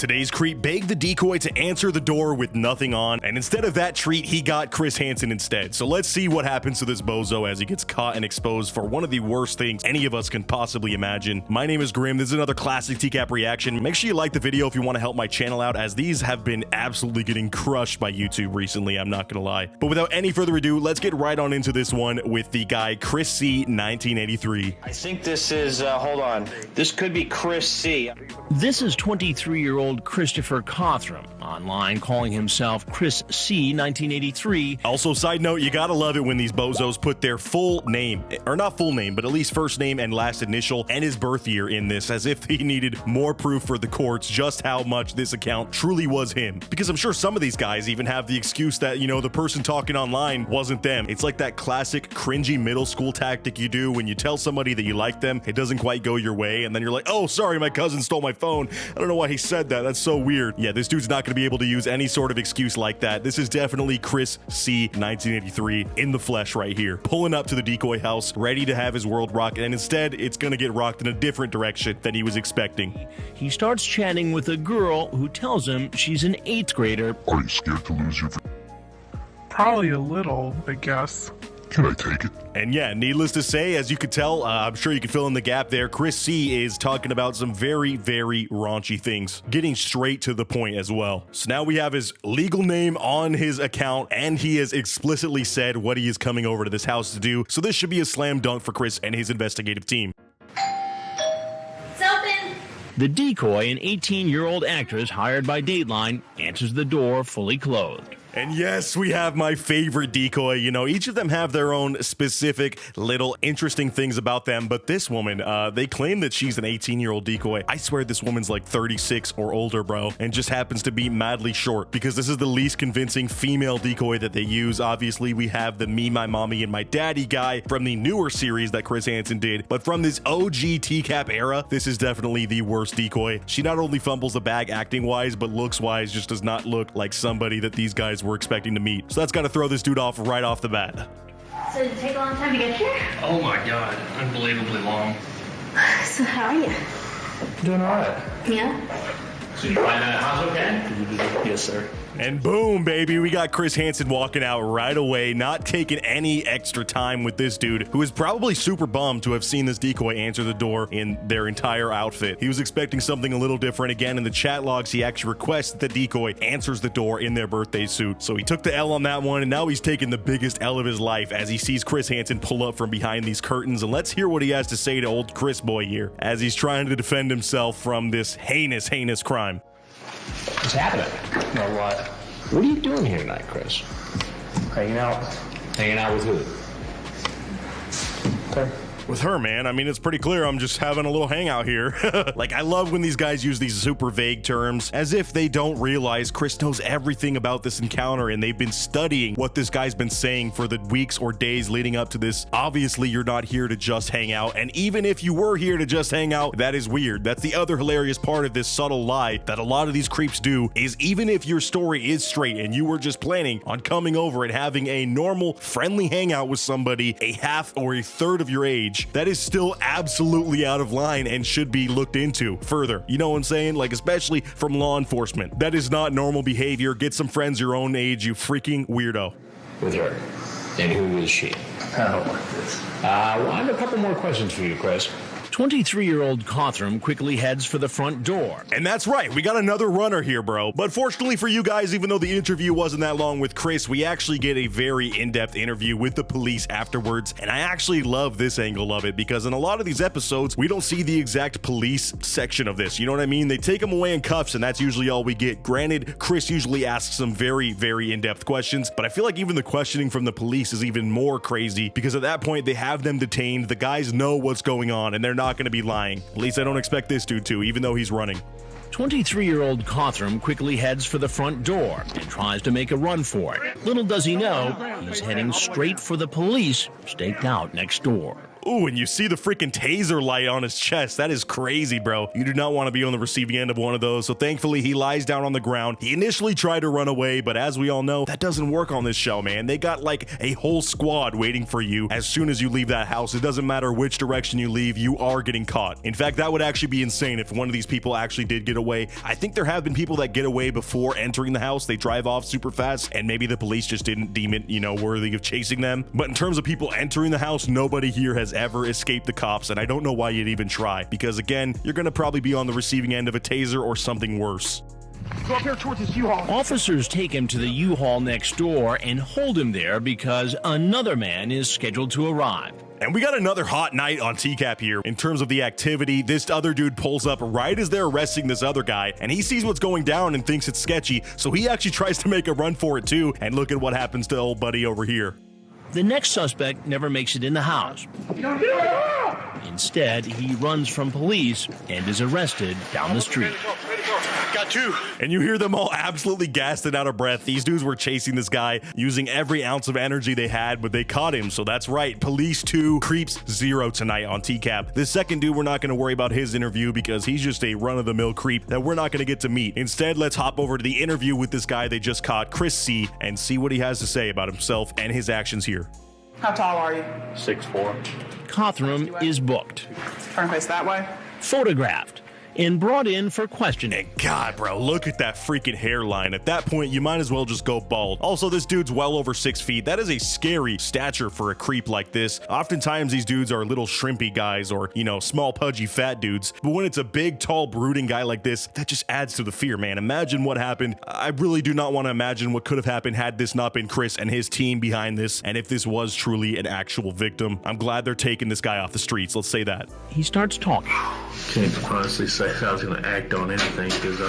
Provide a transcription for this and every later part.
Today's creep begged the decoy to answer the door with nothing on, and instead of that treat, he got Chris Hansen instead. So let's see what happens to this bozo as he gets caught and exposed for one of the worst things any of us can possibly imagine. My name is Grim. This is another classic TCAP reaction. Make sure you like the video if you want to help my channel out, as these have been absolutely getting crushed by YouTube recently, I'm not gonna lie. But without any further ado, let's get right on into this one with the guy Chris C 1983. I think this is, hold on. This could be Chris C. This is 23-year-old Christopher Cothram, online calling himself Chris C 1983. Also, side note, you gotta love it when these bozos put their full name, or not full name, but at least first name and last initial and his birth year in this, as if he needed more proof for the courts just how much this account truly was him. Because I'm sure some of these guys even have the excuse that, you know, the person talking online wasn't them. It's like that classic cringy middle school tactic you do when you tell somebody that you like them, it doesn't quite go your way, and then you're like, oh, sorry, my cousin stole my phone. I don't know why he said that. That's so weird. Yeah, this dude's not going to be able to use any sort of excuse like that. This is definitely Chris C 1983 in the flesh right here, pulling up to the decoy house, ready to have his world rocked, and instead, it's going to get rocked in a different direction than he was expecting. He starts chatting with a girl who tells him she's an 8th grader. Are you scared to lose your... Probably a little, I guess. Can I take it? And yeah, needless to say, as you could tell, I'm sure you could fill in the gap there, Chris C is talking about some very, very raunchy things, getting straight to the point as well. So now we have his legal name on his account, and he has explicitly said what he is coming over to this house to do. So this should be a slam dunk for Chris and his investigative team. It's open. The decoy, an 18-year-old actress hired by Dateline, answers the door fully clothed. And yes, we have my favorite decoy. You know, each of them have their own specific little interesting things about them, but this woman, they claim that she's an 18-year-old decoy. I swear this woman's like 36 or older, bro, and just happens to be madly short, because this is the least convincing female decoy that they use. Obviously, we have the me, my mommy, and my daddy guy from the newer series that Chris Hansen did, but from this OG TCAP era, this is definitely the worst decoy. She not only fumbles the bag acting-wise, but looks-wise just does not look like somebody that these guys were expecting to meet. So that's got to throw this dude off right off the bat. So did it take a long time to get here? Oh my god, unbelievably long. So how are you? Doing alright. Yeah? So you find that house okay? Yes, sir. And boom, baby, we got Chris Hansen walking out right away, not taking any extra time with this dude, who is probably super bummed to have seen this decoy answer the door in their entire outfit. He was expecting something a little different. Again, in the chat logs, he actually requests that the decoy answers the door in their birthday suit. So he took the L on that one, and now he's taking the biggest L of his life as he sees Chris Hansen pull up from behind these curtains. And let's hear what he has to say to old Chris boy here, as he's trying to defend himself from this heinous, heinous crime. What's happening? No, what? What are you doing here tonight, Chris? Hanging out. Hanging out with who? Okay. With her, man. I mean, it's pretty clear I'm just having a little hangout here. Like, I love when these guys use these super vague terms, as if they don't realize Chris knows everything about this encounter and they've been studying what this guy's been saying for the weeks or days leading up to this. Obviously, you're not here to just hang out, and even if you were here to just hang out, that is weird. That's the other hilarious part of this subtle lie that a lot of these creeps do, is even if your story is straight and you were just planning on coming over and having a normal, friendly hangout with somebody a half or a third of your age, that is still absolutely out of line and should be looked into further. You know what I'm saying? Like, especially from law enforcement. That is not normal behavior. Get some friends your own age, you freaking weirdo. With her. And who is she? I don't like this. Well, I have a couple more questions for you, Chris. 23-year-old Cothram quickly heads for the front door. And that's right, we got another runner here, bro. But fortunately for you guys, even though the interview wasn't that long with Chris, we actually get a very in-depth interview with the police afterwards. And I actually love this angle of it, because in a lot of these episodes, we don't see the exact police section of this. You know what I mean? They take them away in cuffs, and that's usually all we get. Granted, Chris usually asks some very, very in-depth questions, but I feel like even the questioning from the police is even more crazy, because at that point, they have them detained. The guys know what's going on, and they're not going to be lying. At least I don't expect this dude to, even though he's running. 23-year-old Cothram quickly heads for the front door and tries to make a run for it. Little does he know, he's heading straight for the police staked out next door. Ooh, and you see the freaking taser light on his chest. That is crazy, bro. You do not want to be on the receiving end of one of those. So thankfully, he lies down on the ground. He initially tried to run away, but as we all know, that doesn't work on this show, man. They got like a whole squad waiting for you as soon as you leave that house. It doesn't matter which direction you leave, you are getting caught. In fact, that would actually be insane if one of these people actually did get away. I think there have been people that get away before entering the house. They drive off super fast, and maybe the police just didn't deem it, worthy of chasing them. But in terms of people entering the house, nobody here has ever escaped the cops, and I don't know why you'd even try, because again, you're gonna probably be on the receiving end of a taser or something worse. Go up here towards this U-Haul. Officers take him to the U-Haul next door and hold him there because another man is scheduled to arrive. And we got another hot night on TCAP here. In terms of the activity, this other dude pulls up right as they're arresting this other guy, and he sees what's going down and thinks it's sketchy, so he actually tries to make a run for it too, and look at what happens to old buddy over here. The next suspect never makes it in the house. Instead, he runs from police and is arrested down the street. Got two. And you hear them all absolutely gassed and out of breath. These dudes were chasing this guy using every ounce of energy they had, but they caught him. So that's right, Police 2, Creeps 0 tonight on TCAP. This second dude, we're not going to worry about his interview because he's just a run-of-the-mill creep that we're not going to get to meet. Instead, let's hop over to the interview with this guy they just caught, Chris C, and see what he has to say about himself and his actions here. How tall are you? 6'4". Cothram is booked, Turn face that way. photographed, and brought in for questioning. And God, bro, look at that freaking hairline. At that point, you might as well just go bald. Also, this dude's well over 6 feet. That is a scary stature for a creep like this. Oftentimes, these dudes are little shrimpy guys or, small, pudgy, fat dudes. But when it's a big, tall, brooding guy like this, that just adds to the fear, man. Imagine what happened. I really do not want to imagine what could have happened had this not been Chris and his team behind this, and if this was truly an actual victim. I'm glad they're taking this guy off the streets. Let's say that. He starts talking. Can't honestly say if I was going to act on anything because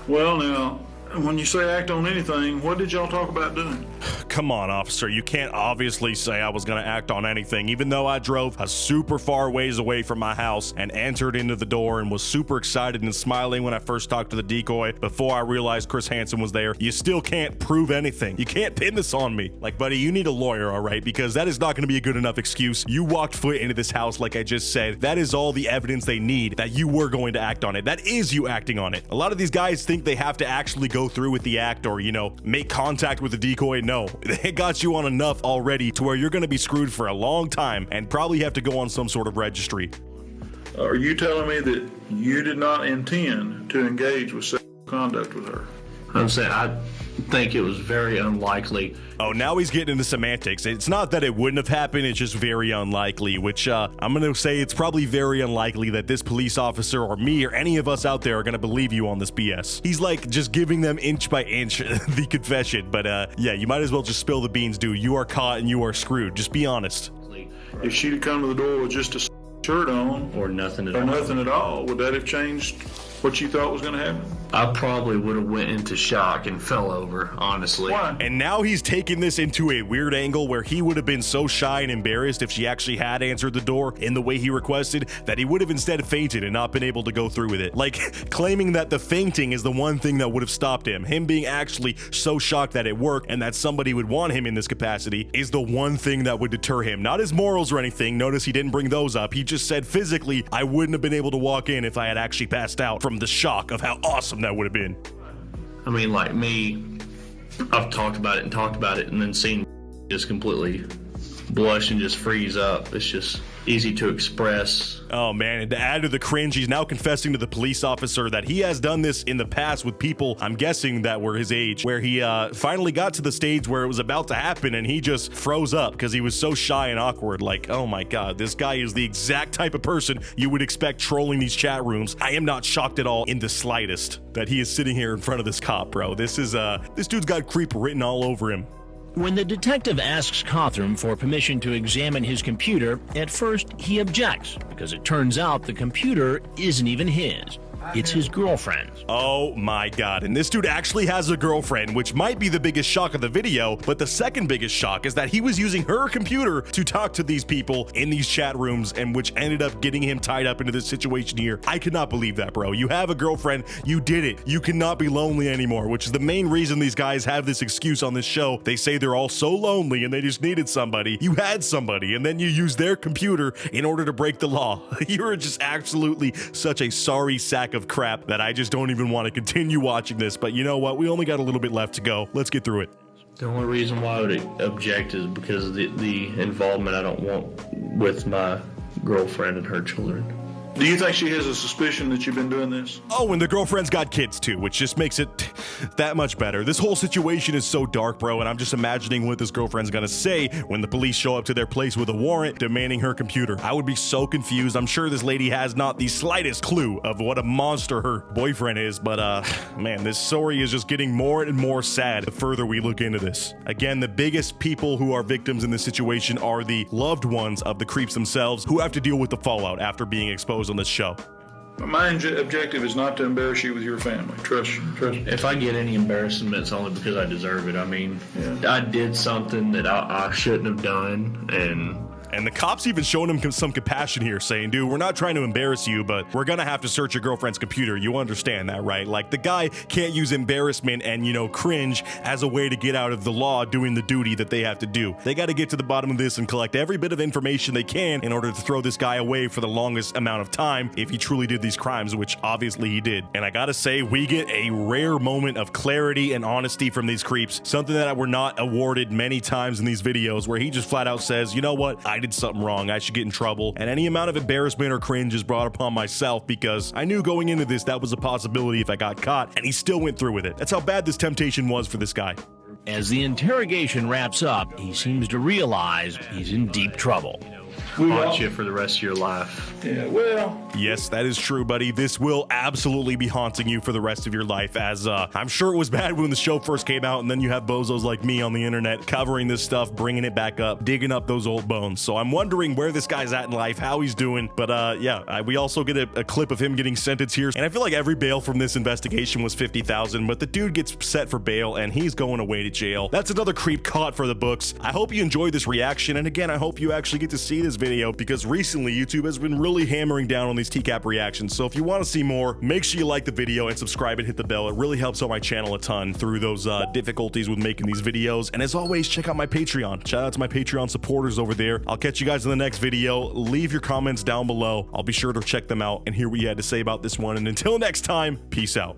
Well, now, when you say act on anything, what did y'all talk about doing? Come on, officer. You can't obviously say I was going to act on anything, even though I drove a super far ways away from my house and entered into the door and was super excited and smiling when I first talked to the decoy before I realized Chris Hansen was there. You still can't prove anything. You can't pin this on me. Like, buddy, you need a lawyer, all right? Because that is not going to be a good enough excuse. You walked foot into this house like I just said. That is all the evidence they need that you were going to act on it. That is you acting on it. A lot of these guys think they have to actually go through with the act or, make contact with the decoy. No, they got you on enough already to where you're going to be screwed for a long time and probably have to go on some sort of registry. Are you telling me that you did not intend to engage with sexual conduct with her? I'm saying I think it was very unlikely. Oh, now he's getting into semantics. It's not that it wouldn't have happened, it's just very unlikely, which I'm going to say it's probably very unlikely that this police officer or me or any of us out there are going to believe you on this BS. He's like just giving them inch by inch the confession, but yeah, you might as well just spill the beans, dude. You are caught and you are screwed. Just be honest. If she'd have come to the door with just a shirt on Or nothing at all. would that have changed what you thought was going to happen? I probably would have went into shock and fell over, honestly. Why? And now he's taking this into a weird angle where he would have been so shy and embarrassed if she actually had answered the door in the way he requested that he would have instead fainted and not been able to go through with it. Like claiming that the fainting is the one thing that would have stopped him. Him being actually so shocked that it worked and that somebody would want him in this capacity is the one thing that would deter him. Not his morals or anything. Notice he didn't bring those up. He just said physically, I wouldn't have been able to walk in if I had actually passed out from the shock of how awesome that would have been. I mean, like me, I've talked about it and then seen just completely blush and just freeze up. It's just easy to express. Oh man, and to add to the cringe, he's now confessing to the police officer that he has done this in the past with people, I'm guessing, that were his age, where he finally got to the stage where it was about to happen and he just froze up because he was so shy and awkward. Like, oh my god, this guy is the exact type of person you would expect trolling these chat rooms. I am not shocked at all in the slightest that he is sitting here in front of this cop, bro. This dude's got creep written all over him. When the detective asks Cothram for permission to examine his computer, at first he objects because it turns out the computer isn't even his. It's his girlfriend. Oh my god, and this dude actually has a girlfriend, which might be the biggest shock of the video, but the second biggest shock is that he was using her computer to talk to these people in these chat rooms, and which ended up getting him tied up into this situation here. I could not believe that, bro. You have a girlfriend, you did it. You cannot be lonely anymore, which is the main reason these guys have this excuse on this show. They say they're all so lonely and they just needed somebody. You had somebody, and then you used their computer in order to break the law. You're just absolutely such a sorry sack of crap that I just don't even want to continue watching this. But you know what? We only got a little bit left to go. Let's get through it. The only reason why I would object is because of the involvement I don't want with my girlfriend and her children. Do you think she has a suspicion that you've been doing this? Oh, and the girlfriend's got kids too, which just makes it that much better. This whole situation is so dark, bro, and I'm just imagining what this girlfriend's gonna say when the police show up to their place with a warrant demanding her computer. I would be so confused. I'm sure this lady has not the slightest clue of what a monster her boyfriend is, but man, this story is just getting more and more sad the further we look into this. Again, the biggest people who are victims in this situation are the loved ones of the creeps themselves, who have to deal with the fallout after being exposed on this show. My objective is not to embarrass you with your family. Trust me. If I get any embarrassment, it's only because I deserve it. I mean, I did something that I shouldn't have done, And the cops even showing him some compassion here, saying, dude, we're not trying to embarrass you, but we're gonna have to search your girlfriend's computer. You understand that, right? Like, the guy can't use embarrassment and, you know, cringe as a way to get out of the law doing the duty that they have to do. They got to get to the bottom of this and collect every bit of information they can in order to throw this guy away for the longest amount of time if he truly did these crimes, which obviously he did. And I gotta say, we get a rare moment of clarity and honesty from these creeps, something that we're not awarded many times in these videos, where he just flat out says, you know what, I did something wrong, I should get in trouble, and any amount of embarrassment or cringe is brought upon myself because I knew going into this that was a possibility if I got caught, and he still went through with it. That's how bad this temptation was for this guy. As the interrogation wraps up, he seems to realize he's in deep trouble. haunt you for the rest of your life. Yeah, well. Yes, that is true, buddy. This will absolutely be haunting you for the rest of your life, as I'm sure it was bad when the show first came out, and then you have bozos like me on the internet covering this stuff, bringing it back up, digging up those old bones. So I'm wondering where this guy's at in life, how he's doing. But yeah, we also get a clip of him getting sentenced here, and I feel like every bail from this investigation was $50,000, but the dude gets set for bail, and he's going away to jail. That's another creep caught for the books. I hope you enjoyed this reaction, and again, I hope you actually get to see this video, because recently YouTube has been really hammering down on these TCAP reactions. So if you want to see more, make sure you like the video and subscribe and hit the bell. It really helps out my channel a ton through those difficulties with making these videos. And as always, check out my Patreon. Shout out to my Patreon supporters over there. I'll catch you guys in the next video. Leave your comments down below. I'll be sure to check them out and hear what you had to say about this one. And until next time, peace out.